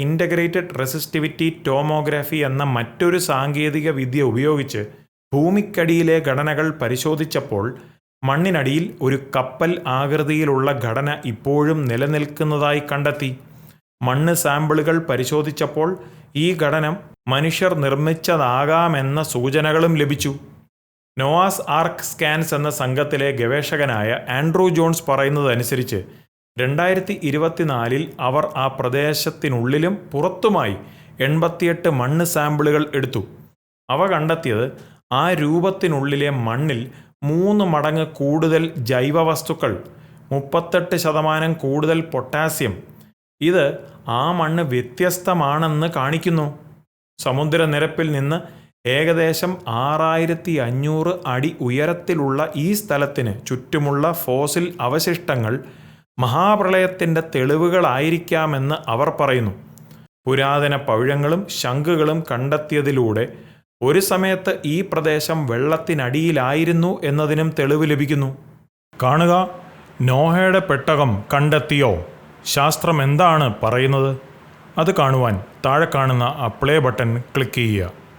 Integrated resistivity tomography എന്ന മറ്റൊരു സാങ്കേതിക വിദ്യ ഉപയോഗിച്ച് ഭൂമിക്കടിയിലെ ഘടനകൾ പരിശോധിച്ചപ്പോൾ മണ്ണിനടിയിൽ ഒരു കപ്പൽ ആകൃതിയിലുള്ള ഘടന ഇപ്പോഴും നിലനിൽക്കുന്നതായി കണ്ടെത്തി. മണ്ണ് സാമ്പിളുകൾ പരിശോധിച്ചപ്പോൾ ഈ ഘടന മനുഷ്യർ നിർമ്മിച്ചതാകാമെന്ന സൂചനകളും ലഭിച്ചു. നോവാസ് ആർക്ക് സ്കാൻസ് എന്ന സംഘത്തിലെ ഗവേഷകനായ ആൻഡ്രൂ ജോൺസ് പറയുന്നതനുസരിച്ച് 2024 അവർ ആ പ്രദേശത്തിനുള്ളിലും പുറത്തുമായി 88 മണ്ണ് സാമ്പിളുകൾ എടുത്തു. അവ കണ്ടെത്തിയത് ആ രൂപത്തിനുള്ളിലെ മണ്ണിൽ 3 മടങ്ങ് കൂടുതൽ ജൈവവസ്തുക്കൾ, 38% കൂടുതൽ പൊട്ടാസ്യം. ഇത് ആ മണ്ണ് വ്യത്യസ്തമാണെന്ന് കാണിക്കുന്നു. സമുദ്രനിരപ്പിൽ നിന്ന് ഏകദേശം 6500 അടി ഉയരത്തിലുള്ള ഈ സ്ഥലത്തിന് ചുറ്റുമുള്ള ഫോസിൽ അവശിഷ്ടങ്ങൾ മഹാപ്രളയത്തിൻ്റെ തെളിവുകളായിരിക്കാമെന്ന് അവർ പറയുന്നു. പുരാതന പവിഴങ്ങളും ശംഖുകളും കണ്ടെത്തിയതിലൂടെ ഒരു സമയത്ത് ഈ പ്രദേശം വെള്ളത്തിനടിയിലായിരുന്നു എന്നതിനും തെളിവ് ലഭിക്കുന്നു. കാണുക, നോഹയുടെ പെട്ടകം കണ്ടെത്തിയോ? ശാസ്ത്രം എന്താണ് പറയുന്നത്? അത് കാണുവാൻ താഴെ കാണുന്ന ആ പ്ലേ ബട്ടൺ ക്ലിക്ക് ചെയ്യുക.